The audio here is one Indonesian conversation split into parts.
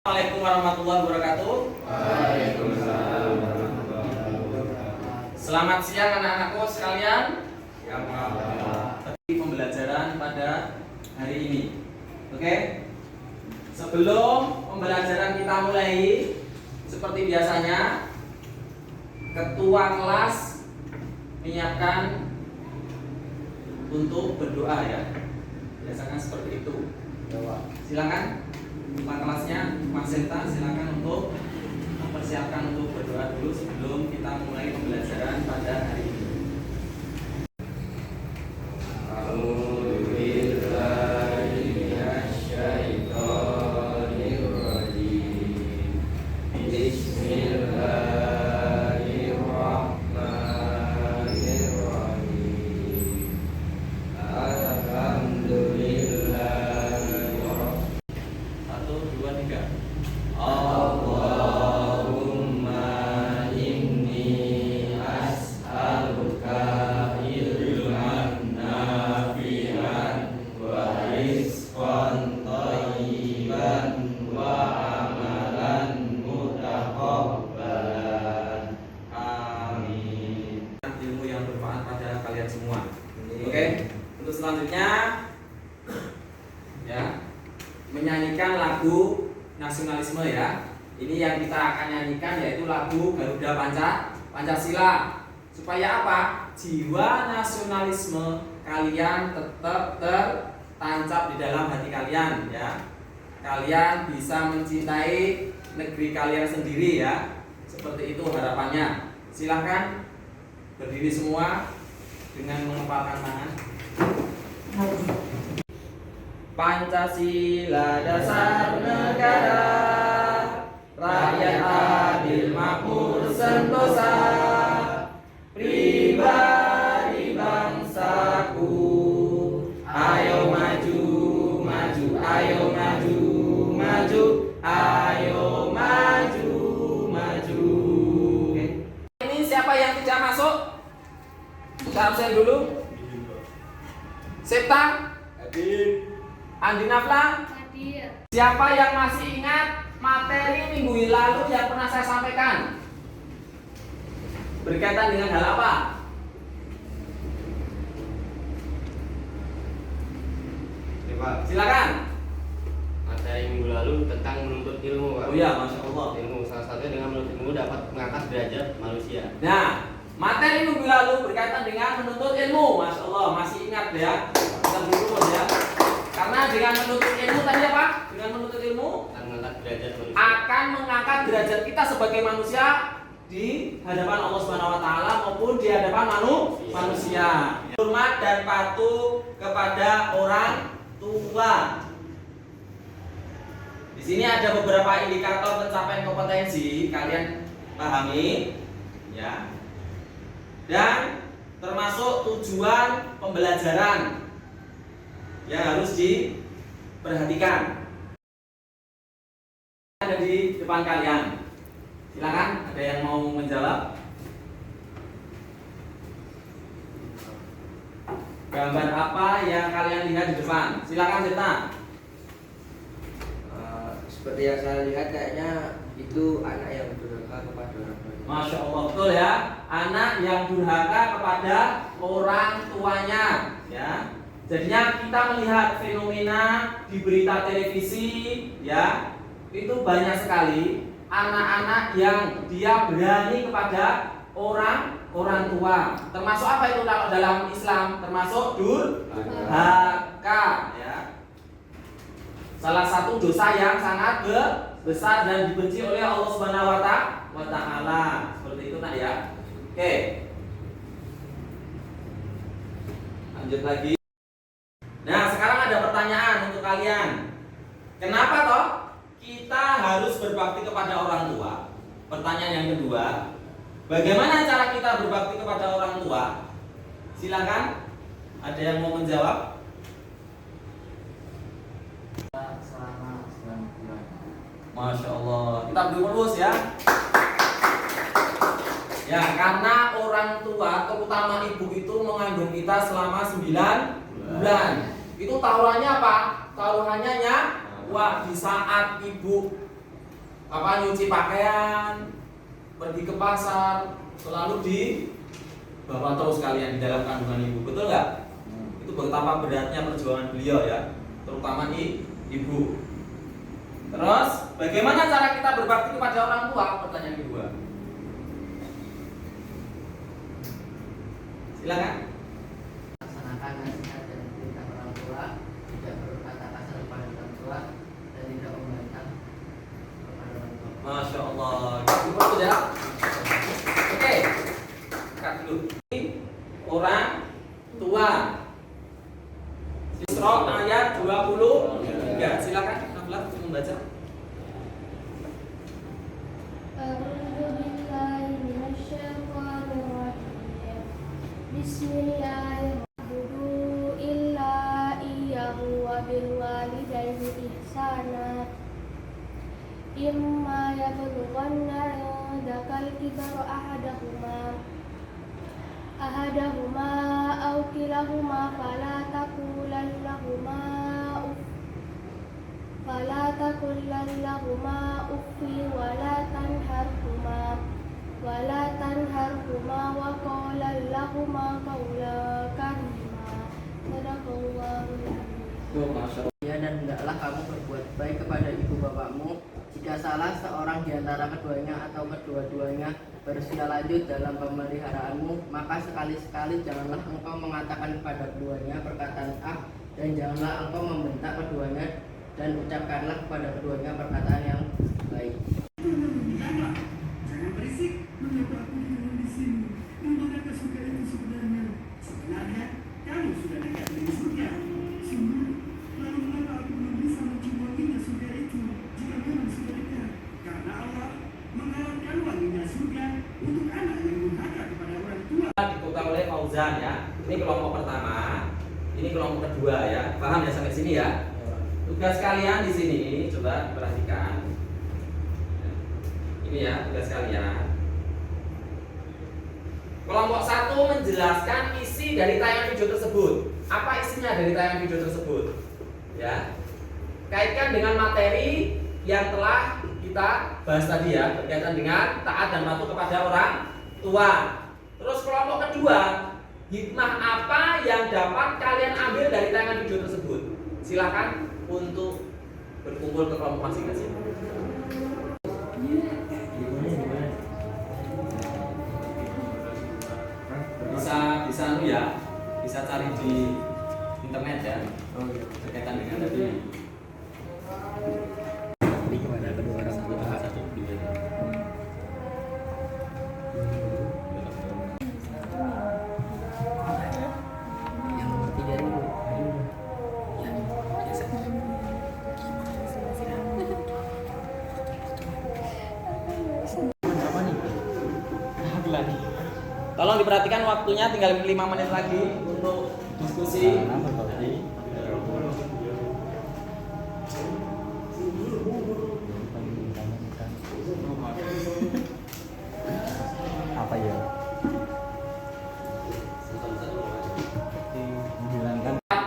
Assalamualaikum warahmatullahi wabarakatuh. Waalaikumsalam warahmatullahi wabarakatuh. Selamat siang anak-anakku sekalian. Ya, Pak. Pembelajaran pada hari ini. Oke. Sebelum pembelajaran kita mulai, seperti biasanya, ketua kelas menyiapkan untuk berdoa ya. Biasanya seperti itu. Silakan. Ketua kelasnya, Mas Senta, silakan untuk mempersiapkan untuk berdoa dulu sebelum kita mulai pembelajaran pada hari ini. Selanjutnya ya, menyanyikan lagu nasionalisme ya. Ini yang kita akan nyanyikan yaitu lagu Garuda Pancasila. Supaya apa? Jiwa nasionalisme kalian tetap tertancap di dalam hati kalian ya. Kalian bisa mencintai negeri kalian sendiri ya. Seperti itu harapannya. Silahkan berdiri semua dengan mengepalkan tangan. Pancasila dasar negara, rakyat adil makmur sentosa, pribadi bangsaku, ayo maju, maju, ayo maju, maju, ayo maju, maju. Oke. Ini siapa yang tidak masuk? Kita absen dulu. Septa, Hadir. Andi Nafla, Hadir. siapa yang masih ingat materi minggu lalu yang pernah saya sampaikan? Berkaitan dengan hal apa? Ya, Pak. Silakan. Materi minggu lalu tentang menuntut ilmu, Pak. Oh iya, Masya Allah. Ilmu salah satunya dengan menuntut ilmu dapat mengangkat derajat manusia. Nah, materi minggu lalu berkaitan dengan menuntut ilmu. Masya Allah, masih ingat ya? Kita dulu ya. Karena dengan menuntut ilmu tadi apa? Dengan menuntut ilmu Akan mengangkat derajat manusia. akan mengangkat derajat kita sebagai manusia di hadapan Allah Subhanahu wa taala maupun di hadapan manusia. Hormat dan patuh kepada orang tua. Di sini ada beberapa indikator pencapaian kompetensi, kalian pahami ya. Dan termasuk tujuan pembelajaran yang harus diperhatikan. Ada di depan kalian. Silakan, ada yang mau menjawab? Gambar apa yang kalian lihat di depan? Silakan Zeta. Seperti yang saya lihat kayaknya itu anak yang durhaka kepada orang tuanya. Masya Allah, betul ya. Anak yang durhaka kepada orang tuanya ya. Jadinya kita melihat fenomena di berita televisi ya, itu banyak sekali anak-anak yang dia berani kepada orang tua. Termasuk apa itu kalau dalam Islam? Termasuk durhaka ya. Salah satu dosa yang sangat besar dan dibenci oleh Allah Subhanahu wa taala. Seperti itu tadi ya. Oke. Lanjut lagi. Nah, sekarang ada pertanyaan untuk kalian. Kenapa toh kita harus berbakti kepada orang tua? Pertanyaan yang kedua, bagaimana cara kita berbakti kepada orang tua? Silakan. Ada yang mau menjawab? Selama 9 bulan. Masya Allah. Kita beri bonus ya. Ya, karena orang tua, terutama ibu itu mengandung kita selama 9 bulan. Itu taruhannya apa? Taruhannya wah, di saat ibu nyuci pakaian, pergi ke pasar, selalu di bawa terus kalian di dalam kandungan ibu, betul nggak? Itu betapa beratnya perjuangan beliau ya, terutama ibu. Terus bagaimana cara kita berbakti kepada orang tua? Pertanyaan kedua. Silakan. Laksanakan nasihat dan perintah orang tua, tidak berkata kasar kepada orang tua, dan tidak membantah kepada orang tua. Masya Allah. Cukup ya. Oke. Cut dulu. Orang tua. Isra ayat 23. Silakan Naflah untuk membaca. Bismillahirrahmanirrahim. Imma yablughanna 'indakal kibara ahaduhuma aw kilahuma fala taqullahuma uffi wala tanharhuma wa qul lahuma qawlan karima. Sadaqallahul azim. Ya, dan hendaklah kamu berbuat baik kepada ibu bapakmu. Jika salah seorang di antara keduanya atau kedua-duanya berusia lanjut dalam pemeliharaanmu, maka sekali-sekali janganlah engkau mengatakan kepada keduanya perkataan dan janganlah engkau membentak keduanya, dan ucapkanlah kepada keduanya perkataan yang baik. Jangan berisik, mengapa aku dikurung di sini? Manakah surga itu sebenarnya? Sebenarnya kamu sudah dekat dengan surga. Sungguh, lalu mengapa aku belum bisa mencium wanginya surga itu? Jika memang sudah dekat, karena Allah menghalalkan wanginya surga untuk anak yang durhaka kepada orang tua. Dikutip oleh Fauzan ya. Ini kelompok pertama, ini kelompok kedua ya. Paham ya sampai sini ya? Tugas kalian di sini coba perhatikan. Ini ya tugas kalian. Kelompok 1 menjelaskan isi dari tayangan video tersebut. Apa isinya dari tayangan video tersebut? Ya. Kaitkan dengan materi yang telah kita bahas tadi ya, berkaitan dengan taat dan patuh kepada orang tua. Terus kelompok kedua, hikmah apa yang dapat kalian ambil dari tayangan video tersebut? Silakan untuk berkumpul ke kelompok masing-masing. Bisa ya, bisa cari di internet ya, berkaitan dengan tadi. Ini kepada kedua orang tua. Yang ketiga dulu. Tolong diperhatikan waktunya, tinggal 5 menit lagi untuk diskusi. Apa ya?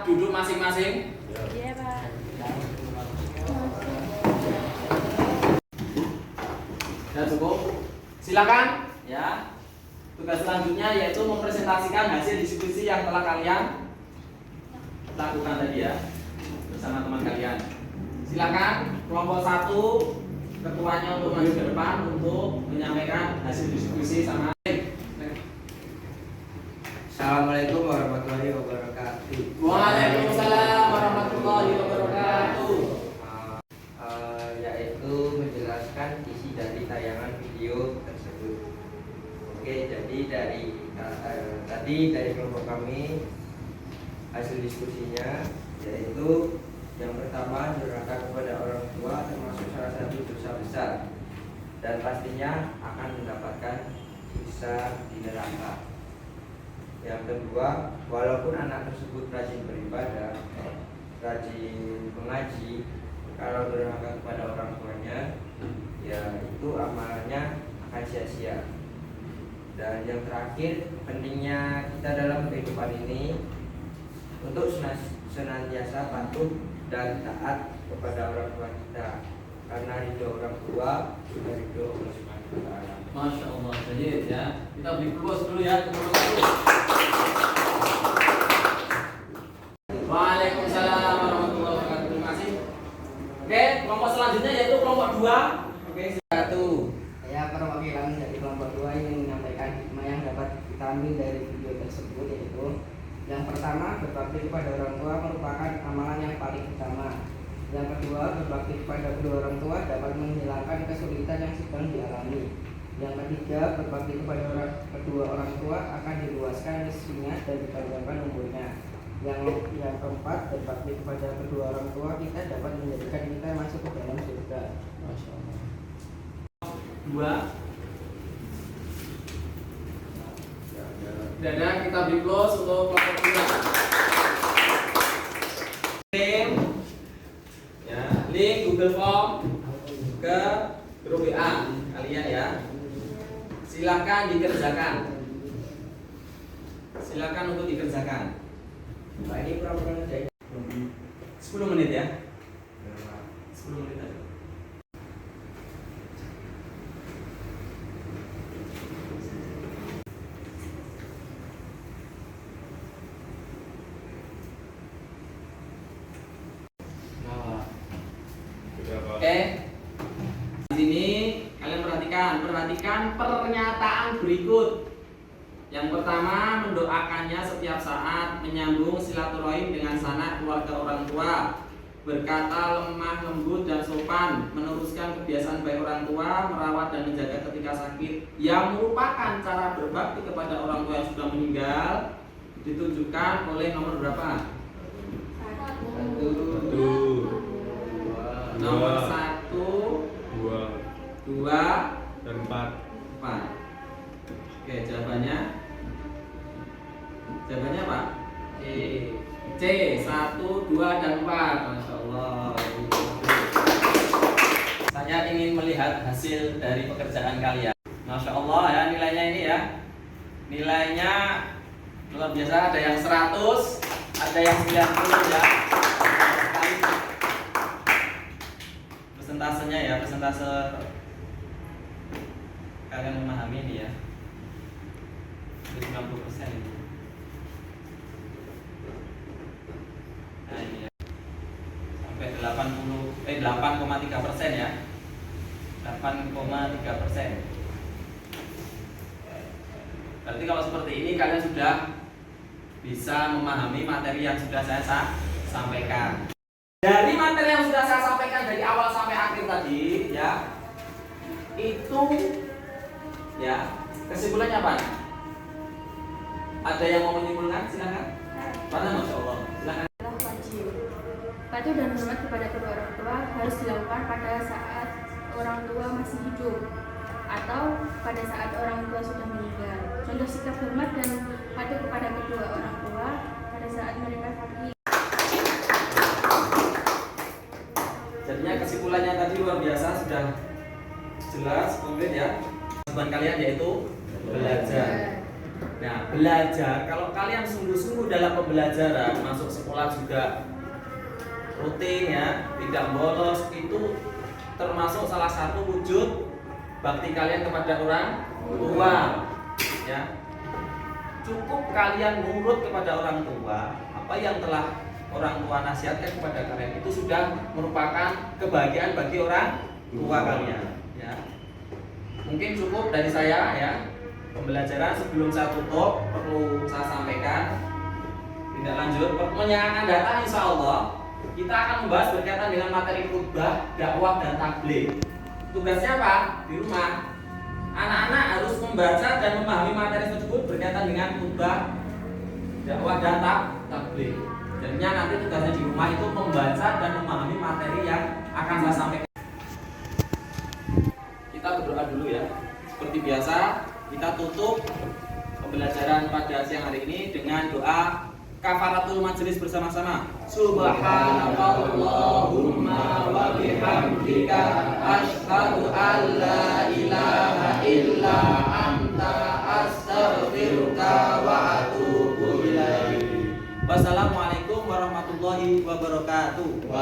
Duduk masing-masing. Iya, Pak. Sudah cukup. Silakan ya. Tugas selanjutnya yaitu mempresentasikan hasil diskusi yang telah kalian lakukan tadi ya bersama teman kalian. Silakan kelompok 1 ketuanya untuk maju ke depan untuk menyampaikan hasil diskusi sama. Assalamualaikum warahmatullahi wabarakatuh. Waalaikumsalam warahmatullahi wabarakatuh. Yaitu menjelaskan isi dari tayangan video tersebut. Oke, jadi tadi dari kelompok kami hasil diskusinya yaitu yang pertama durhaka kepada orang tua termasuk salah satu dosa besar dan pastinya akan mendapatkan siksa di neraka. Yang kedua, walaupun anak tersebut rajin beribadah, rajin mengaji, kalau durhaka kepada orang tuanya, ya itu amalnya akan sia-sia. Dan yang terakhir, pentingnya kita dalam kehidupan ini untuk senantiasa patuh dan taat kepada orang tua kita. karena ridho orang tua sudah ridho Allah Subhanahu wa taala. Masya Allah. Jadi ya, kita beri plus dulu ya. Waalaikumsalam warahmatullahi wabarakatuh. Terima kasih. Oke, kelompok selanjutnya yaitu kelompok 2. Oke, satu. Saya perwakilan dari kelompok 2 ingin menyampaikan hikmah yang dapat kita ambil dari video tersebut, yaitu yang pertama, berbakti kepada orang tua merupakan amalan yang paling utama. Yang kedua, berbakti kepada kedua orang tua dapat menghilangkan kesulitan yang sedang dialami. Yang ketiga, berbakti kepada kedua orang tua akan diluaskan rezekinya dan dipanjangkan umurnya. Yang keempat, berbakti kepada kedua orang tua kita dapat menjadikan kita masuk ke dalam surga. Masya Allah. 2. Dan kita beri close untuk kelompok 2. Ya, link Google Form ke grup WA kalian ya. Silakan dikerjakan. Silakan untuk dikerjakan. Pak, ini pura-pura aja. 10 menit ya. 10 menit aja. Oke. Di sini kalian perhatikan pernyataan berikut. Yang pertama, mendoakannya setiap saat, menyambung silaturahim dengan sanak keluarga orang tua, berkata lemah lembut dan sopan, meneruskan kebiasaan baik orang tua, merawat dan menjaga ketika sakit, yang merupakan cara berbakti kepada orang tua yang sudah meninggal, ditunjukkan oleh nomor berapa? 1, nomor 1, 2, dan 4. Oke, jawabannya apa? C 1, 2, dan 4. Masya Allah. Saya ingin melihat hasil dari pekerjaan kalian. Masya Allah ya, nilainya ini ya. Nilainya luar biasa, ada yang 100, ada yang 90 ya. Persentasenya ya, persentase kalian memahami ini ya. 90% ini. Nah ini ya. Sampai 8,3% ya. 8,3%. Berarti kalau seperti ini kalian sudah bisa memahami materi yang sudah saya sampaikan. Dari materi yang sudah saya sampaikan dari awal sampai akhir tadi ya, itu ya, kesimpulannya apa? Ada yang mau menyimpulkan? Silakan. Mana? Masya Allah. Silakan. Adalah wajib. Patuh dan hormat kepada kedua orang tua harus dilakukan pada saat orang tua masih hidup atau pada saat orang tua sudah meninggal. Contoh sikap hormat dan patuh kepada kedua orang tua pada saat mereka sakit. Jadinya kesimpulannya tadi luar biasa, sudah jelas, komplit ya. Tujuan kalian yaitu belajar. Nah, belajar, kalau kalian sungguh-sungguh dalam pembelajaran, masuk sekolah juga rutin ya, tidak bolos, itu termasuk salah satu wujud bakti kalian kepada orang tua ya. Cukup kalian nurut kepada orang tua, apa yang telah orang tua nasihatkan kepada kalian itu sudah merupakan kebahagiaan bagi orang tua kalian ya. Mungkin cukup dari saya ya. Pembelajaran sebelum saya tutup perlu saya sampaikan tidak lanjut. Pertemuan yang akan datang insya Allah kita akan membahas berkaitan dengan materi khutbah, dakwah dan tabligh. Tugasnya apa? Di rumah anak-anak harus membaca dan memahami materi tersebut berkaitan dengan khutbah, dakwah dan tabligh. Jadinya nanti tugasnya di rumah itu membaca dan memahami materi yang akan saya sampaikan. Kita berdoa dulu ya. Seperti biasa kita tutup pembelajaran pada siang hari ini dengan doa kafaratul majelis bersama-sama. Subhanallahumma wa bihamdika asyhadu an la ilaha illa anta astaghfiruka wa atubu ilaik. Wassalamualaikum warahmatullahi wabarakatuh.